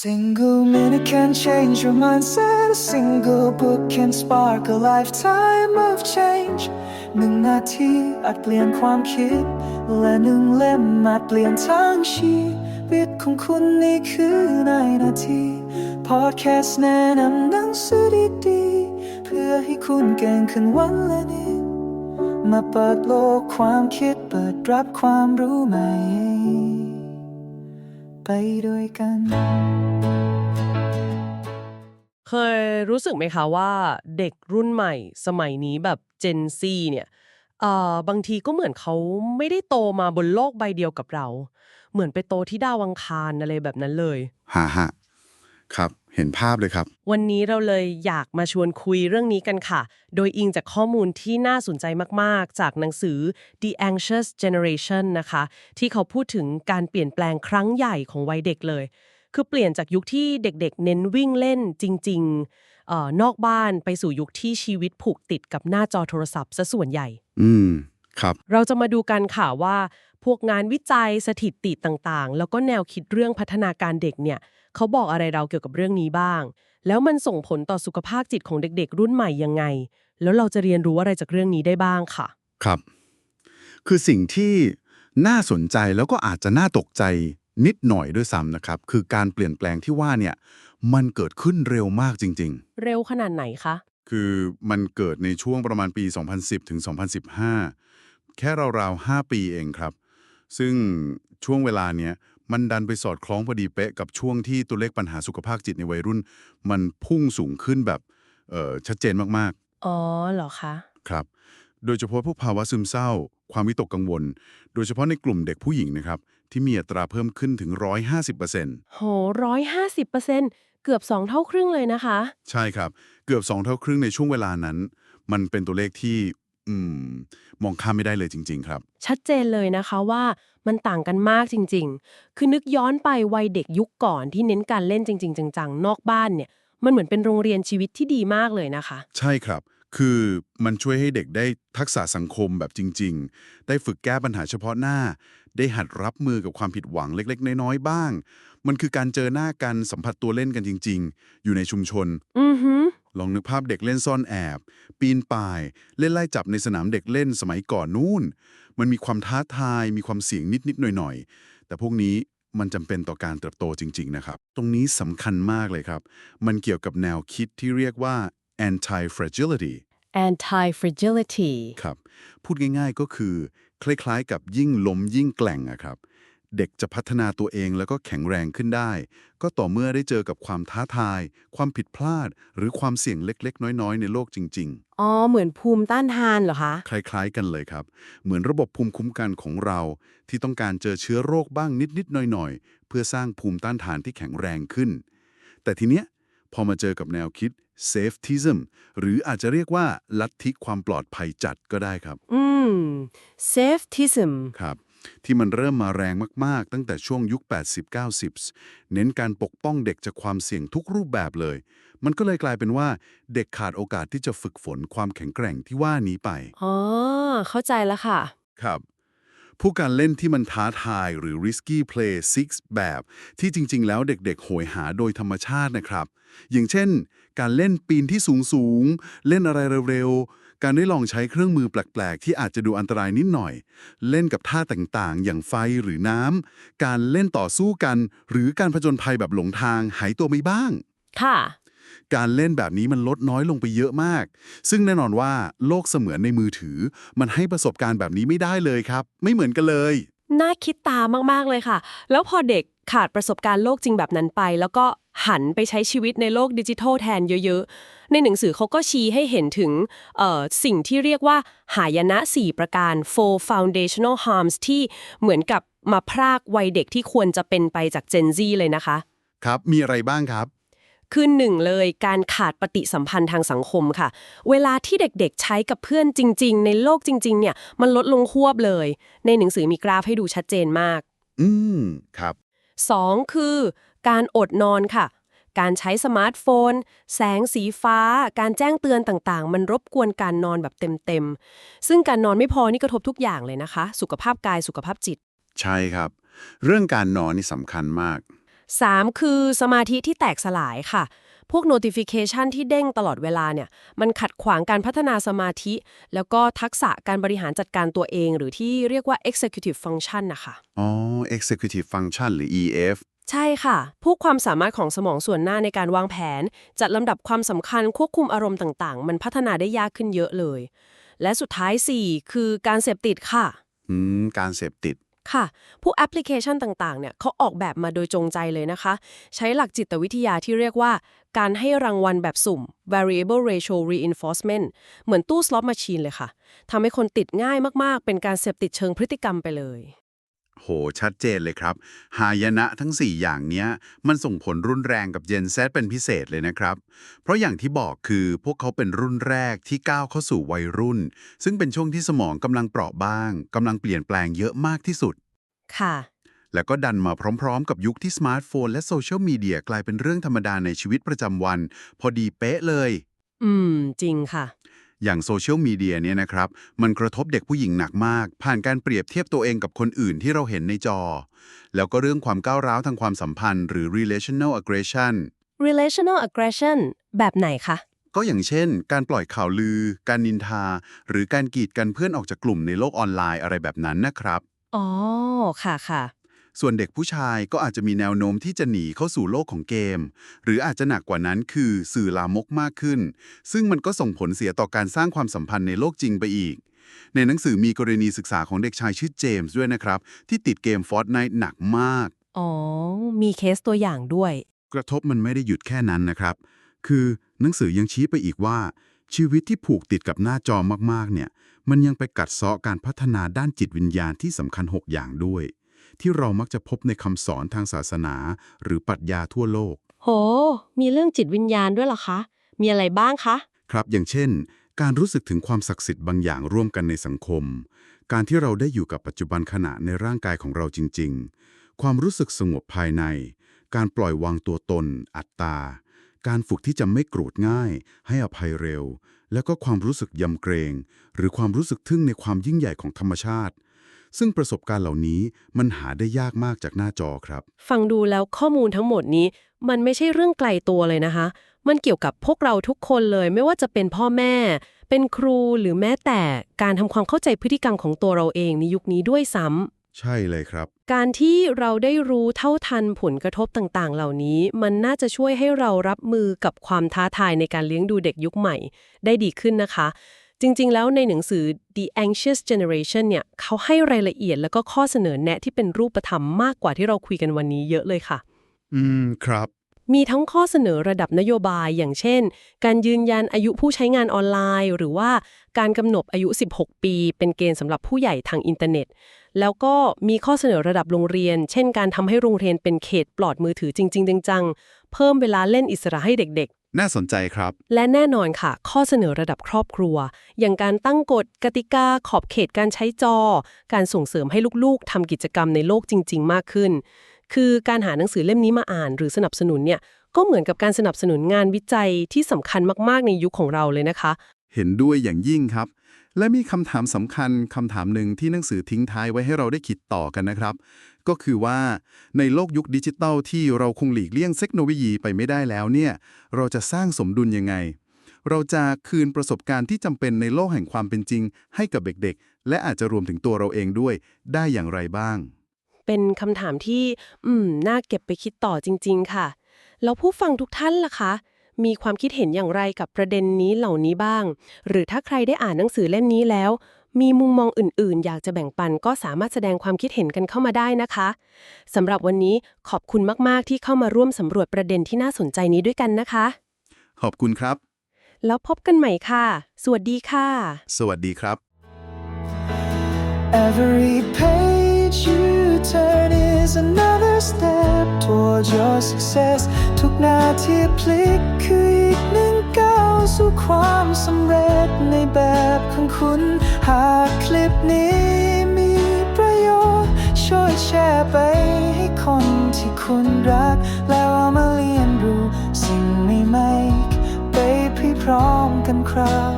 Single minute can change your mindset. A single book can spark a lifetime of change. 1 นาทีอาจเปลี่ยนความคิดและ1 เล่มอาจเปลี่ยนทั้งชีวิตของคุณนี่คือในนาที Podcast แนะนำหนังสือดีๆเพื่อให้คุณเก่งขึ้นวันละนิดมาเปิดโลกความคิดเปิดรับความรู้ใหม่ไปด้วยกัน เคยรู้สึกไหมคะว่าเด็กรุ่นใหม่สมัยนี้แบบ Gen Z เนี่ยบางทีก็เหมือนเขาไม่ได้โตมาบนโลกใบเดียวกับเราเหมือนไปโตที่ดาวอังคารอะไรแบบนั้นเลยฮะครับเห็นภาพเลยครับวันนี้เราเลยอยากมาชวนคุยเรื่องนี้กันค่ะโดยอิงจากข้อมูลที่น่าสนใจมากๆจากหนังสือ The Anxious Generation นะคะที่เขาพูดถึงการเปลี่ยนแปลงครั้งใหญ่ของวัยเด็กเลยคือเปลี่ยนจากยุคที่เด็กๆเน้นวิ่งเล่นจริงๆนอกบ้านไปสู่ยุคที่ชีวิตผูกติดกับหน้าจอโทรศัพท์ซะส่วนใหญ่ครับเราจะมาดูกันค่ะว่าพวกงานวิจัยสถิติต่างๆแล้วก็แนวคิดเรื่องพัฒนาการเด็กเนี่ยเขาบอกอะไรเราเกี่ยวกับเรื่องนี้บ้างแล้วมันส่งผลต่อสุขภาพจิตของเด็กๆรุ่นใหม่ยังไงแล้วเราจะเรียนรู้อะไรจากเรื่องนี้ได้บ้างค่ะครับคือสิ่งที่น่าสนใจแล้วก็อาจจะน่าตกใจนิดหน่อยด้วยซ้ำนะครับคือการเปลี่ยนแปลงที่ว่าเนี่ยมันเกิดขึ้นเร็วมากจริงเร็วขนาดไหนคะคือมันเกิดในช่วงประมาณปี 2010 ถึง 2015 แค่ราวๆ 5 ปีเองครับซึ่งช่วงเวลาเนี้ยมันดันไปสอดคล้องพอดีเป๊ะกับช่วงที่ตัวเลขปัญหาสุขภาพจิตในวัยรุ่นมันพุ่งสูงขึ้นแบบชัดเจนมากอ๋อเหรอคะๆครับโดยเฉพาะพวกภาวะซึมเศร้าความวิตกกังวลโดยเฉพาะในกลุ่มเด็กผู้หญิงนะครับที่มีอัตราเพิ่มขึ้นถึง 150% โห150%เกือบ2เท่าครึ่งเลยนะคะใช่ครับเกือบ2เท่าครึ่งในช่วงเวลานั้นมันเป็นตัวเลขที่มองข้ามไม่ได้เลยจริงๆครับชัดเจนเลยนะคะว่ามันต่างกันมากจริงๆคือนึกย้อนไปวัยเด็กยุคก่อนที่เน้นการเล่นจริงๆจังๆนอกบ้านเนี่ยมันเหมือนเป็นโรงเรียนชีวิตที่ดีมากเลยนะคะใช่ครับคือมันช่วยให้เด็กได้ทักษะสังคมแบบจริงๆได้ฝึกแก้ปัญหาเฉพาะหน้าได้หัดรับมือกับความผิดหวังเล็กๆน้อยๆบ้างมันคือการเจอหน้ากันสัมผัสตัวเล่นกันจริงๆอยู่ในชุมชนลองนึกภาพเด็กเล่นซ่อนแอบปีนป่ายเล่นไล่จับในสนามเด็กเล่นสมัยก่อนนู่นมันมีความท้าทายมีความเสี่ยงนิดๆหน่อยๆแต่พวกนี้มันจำเป็นต่อการเติบโตจริงๆนะครับตรงนี้สำคัญมากเลยครับมันเกี่ยวกับแนวคิดที่เรียกว่า anti-fragility anti-fragility ครับพูดง่ายๆก็คือคล้ายๆกับยิ่งล้มยิ่งแกร่งอะครับเด็กจะพัฒนาตัวเองแล้วก็แข็งแรงขึ้นได้ก็ต่อเมื่อได้เจอกับความท้าทายความผิดพลาดหรือความเสี่ยงเล็กๆน้อยๆในโลกจริงอ๋อเหมือนภูมิต้านทานเหรอคะๆคล้ายๆกันเลยครับเหมือนระบบภูมิคุ้มกันของเราที่ต้องการเจอเชื้อโรคบ้างนิดๆหน่อยๆเพื่อสร้างภูมิต้านทานที่แข็งแรงขึ้นแต่ทีเนี้ยพอมาเจอกับแนวคิด safetyism หรืออาจจะเรียกว่าลัทธิความปลอดภัยจัดก็ได้ครับsafetyism ครับที่มันเริ่มมาแรงมากๆตั้งแต่ช่วงยุค 80-90 เน้นการปกป้องเด็กจากความเสี่ยงทุกรูปแบบเลยมันก็เลยกลายเป็นว่าเด็กขาดโอกาสที่จะฝึกฝนความแข็งแกร่งที่ว่านี้ไปอ๋อเข้าใจแล้วค่ะครับผู้การเล่นที่มันท้าทายหรือ risky play 6 แบบที่จริงๆแล้วเด็กๆโหยหาโดยธรรมชาตินะครับอย่างเช่นการเล่นปีนที่สูงๆเล่นอะไรเร็วๆการได้ลองใช้เครื่องมือแปลกๆที่อาจจะดูอันตรายนิดหน่อยเล่นกับท่าต่างๆอย่างไฟหรือน้ำการเล่นต่อสู้กันหรือการผจญภัยแบบหลงทางหายตัวไปบ้างค่ะการเล่นแบบนี้มันลดน้อยลงไปเยอะมากซึ่งแน่นอนว่าโลกเสมือนในมือถือมันให้ประสบการณ์แบบนี้ไม่ได้เลยครับไม่เหมือนกันเลยน่าคิดตามมากๆเลยค่ะแล้วพอเด็กขาดประสบการณ์โลกจริงแบบนั้นไปแล้วก็หันไปใช้ชีวิตในโลกดิจิทัลแทนเยอะๆในหนังสือเขาก็ชี้ให้เห็นถึงสิ่งที่เรียกว่าหายนะ4ประการ four foundational harms ที่เหมือนกับมาพรากวัยเด็กที่ควรจะเป็นไปจาก Gen Z เลยนะคะครับมีอะไรบ้างครับคือ1เลยการขาดปฏิสัมพันธ์ทางสังคมค่ะเวลาที่เด็กๆใช้กับเพื่อนจริงๆในโลกจริงๆเนี่ยมันลดลงควบเลยในหนังสือมีกราฟให้ดูชัดเจนมากครับ2คือการอดนอนค่ะการใช้สมาร์ทโฟนแสงสีฟ้าการแจ้งเตือนต่างๆมันรบกวนการนอนแบบเต็มๆซึ่งการนอนไม่พอนี่กระทบทุกอย่างเลยนะคะสุขภาพกายสุขภาพจิตใช่ครับเรื่องการนอนนี่สำคัญมาก 3. คือสมาธิที่แตกสลายค่ะ พวก notification ที่เด้งตลอดเวลาเนี่ยมันขัดขวางการพัฒนาสมาธิ แล้วก็ทักษะการบริหารจัดการตัวเอง หรือที่เรียกว่า executive function นะคะ อ๋อ executive function หรือ EF ใช่ค่ะ พวกความสามารถของสมองส่วนหน้าในการวางแผน จัดลำดับความสำคัญควบคุมอารมณ์ต่างๆ มันพัฒนาได้ยากขึ้นเยอะเลย และสุดท้าย 4 คือการเสพติดค่ะ การเสพติด ค่ะ พวกแอปพลิเคชันต่างๆ เนี่ยเขาออกแบบมาโดยจงใจเลยนะคะ ใช้หลักจิตวิทยาที่เรียกว่าการให้รางวัลแบบสุ่ม variable ratio reinforcement เหมือนตู้ slot machine เลยค่ะ ทำให้คนติดง่ายมากๆ เป็นการเสพติดเชิงพฤติกรรมไปเลย โห ชัดเจนเลยครับ หายนะทั้ง 4 อย่างเนี้ย มันส่งผลรุนแรงกับ Gen Z เป็นพิเศษเลยนะครับ เพราะอย่างที่บอกคือพวกเขาเป็นรุ่นแรกที่ก้าวเข้าสู่วัยรุ่น ซึ่งเป็นช่วงที่สมองกำลังเปราะบางกำลังเปลี่ยนแปลงเยอะมากที่สุด ค่ะ แล้วก็ดันมาพร้อมๆกับยุคที่สมาร์ทโฟนและโซเชียลมีเดียกลายเป็นเรื่องธรรมดาในชีวิตประจำวัน พอดีเป๊ะเลย จริงค่ะ อย่างโซเชียลมีเดียเนี่ยนะครับ มันกระทบเด็กผู้หญิงหนักมาก ผ่านการเปรียบเทียบตัวเองกับคนอื่นที่เราเห็นในจอ แล้วก็เรื่องความก้าวร้าวทางความสัมพันธ์หรือ relational aggression relational aggression แบบไหนคะ ก็อย่างเช่น การปล่อยข่าวลือ การนินทา หรือการกีดกันเพื่อนออกจากกลุ่มในโลกออนไลน์อะไรแบบนั้นนะครับ อ๋อ ค่ะค่ะ ส่วนเด็กผู้ชายก็อาจจะมีแนวโน้มที่จะหนีเข้าสู่โลกของเกม หรืออาจจะหนักกว่านั้นคือสื่อลามกมากขึ้น ซึ่งมันก็ส่งผลเสียต่อการสร้างความสัมพันธ์ในโลกจริงไปอีก ในหนังสือมีกรณีศึกษาของเด็กชายชื่อเจมส์ด้วยนะครับ ที่ติดเกม Fortnite หนักมาก อ๋อ มีเคสตัวอย่างด้วย กระทบมันไม่ได้หยุดแค่นั้นนะครับ คือหนังสือยังชี้ไปอีกว่า ชีวิตที่ผูกติดกับหน้าจอมากๆเนี่ย มันยังไปกัดเซาะการพัฒนาด้านจิตวิญญาณที่สำคัญ 6 อย่างด้วย ที่เรามักจะพบในคำสอนทางศาสนาหรือปรัชญาทั่วโลก โห มีเรื่องจิตวิญญาณด้วยเหรอคะ มีอะไรบ้างคะ ครับอย่างเช่น การรู้สึกถึงความศักดิ์สิทธิ์บางอย่างร่วมกันในสังคม การที่เราได้อยู่กับปัจจุบันขณะในร่างกายของเราจริงๆ ความรู้สึกสงบภายใน การปล่อยวางตัวตน อัตตา การฝึกที่จะไม่โกรธง่าย ให้อภัยเร็ว แล้วก็ความรู้สึกยำเกรง หรือความรู้สึกทึ่งในความยิ่งใหญ่ของธรรมชาติ ซึ่งประสบการณ์เหล่านี้มันหาได้ยากมากจากหน้าจอครับ ฟังดูแล้วข้อมูลทั้งหมดนี้ มันไม่ใช่เรื่องไกลตัวเลยนะคะ มันเกี่ยวกับพวกเราทุกคนเลยไม่ว่าจะเป็นพ่อแม่ เป็นครูหรือแม้แต่การทำความเข้าใจพฤติกรรมของตัวเราเองในยุคนี้ด้วยซ้ำ ใช่เลยครับ การที่เราได้รู้เท่าทันผลกระทบต่างๆ เหล่านี้ มันน่าจะช่วยให้เรารับมือกับความท้าทายในการเลี้ยงดูเด็กยุคใหม่ได้ดีขึ้นนะคะ จริงๆ แล้วในหนังสือ The Anxious Generation เนี่ยเขาให้รายละเอียดแล้วก็ข้อเสนอแนะที่เป็นรูปธรรมมากกว่าที่เราคุยกันวันนี้เยอะเลยค่ะ ครับ มีทั้งข้อเสนอระดับนโยบายอย่างเช่น การยืนยันอายุผู้ใช้งานออนไลน์ หรือว่าการกำหนดอายุ 16 ปีเป็นเกณฑ์สำหรับผู้ใหญ่ทางอินเทอร์เน็ต แล้วก็มีข้อเสนอระดับโรงเรียน เช่นการทำให้โรงเรียนเป็นเขตปลอดมือถือจริงๆจังๆเพิ่มเวลาเล่นอิสระให้เด็กๆ น่าสนใจครับ และแน่นอนค่ะ ข้อเสนอระดับครอบครัว อย่างการตั้งกฎกติกาขอบเขตการใช้จอ การส่งเสริมให้ลูกๆทำกิจกรรมในโลกจริงๆมากขึ้น คือการหาหนังสือเล่มนี้มาอ่านหรือสนับสนุนเนี่ยก็เหมือนกับการสนับสนุนงานวิจัยที่สำคัญมากๆในยุคของเราเลยนะคะ เห็นด้วยอย่างยิ่งครับ และมีคำถามสำคัญคำถามหนึ่งที่หนังสือทิ้งท้ายไว้ให้เราได้คิดต่อกันนะครับ ก็คือว่าในโลกยุคดิจิทัลที่เราคงหลีกเลี่ยงเทคโนโลยีไปไม่ได้แล้วเนี่ยเราจะสร้างสมดุลยังไง เราจะคืนประสบการณ์ที่จำเป็นในโลกแห่งความเป็นจริงให้กับเด็กๆ และอาจจะรวมถึงตัวเราเองด้วยได้อย่างไรบ้าง เป็นคำถามที่น่าเก็บไปคิดต่อจริงๆค่ะ แล้วผู้ฟังทุกท่านล่ะคะมีความคิดเห็นอย่างไรกับประเด็นนี้เหล่านี้บ้าง หรือถ้าใครได้อ่านหนังสือเล่มนี้แล้ว มีมุมมองอื่นๆ อยากจะแบ่งปันก็สามารถแสดงความคิดเห็นกันเข้ามาได้นะคะสำหรับวันนี้ขอบคุณมากๆที่เข้ามาร่วมสำรวจประเด็นที่น่าสนใจนี้ด้วยกันนะคะ ขอบคุณครับ แล้วพบกันใหม่ค่ะ สวัสดีค่ะ สวัสดีครับ Every page you turn is another step towards your success ทุกนาทีพลิกคืออีกหนึ่งก้าวสู่ความสำเร็จในแบบของคุณหากคลิปนี้มีประโยชน์ช่วยแชร์ไปให้คนที่คุณรักแล้วเอามาเรียนรู้สิ่งใหม่ๆไปพร้อมๆกันครับ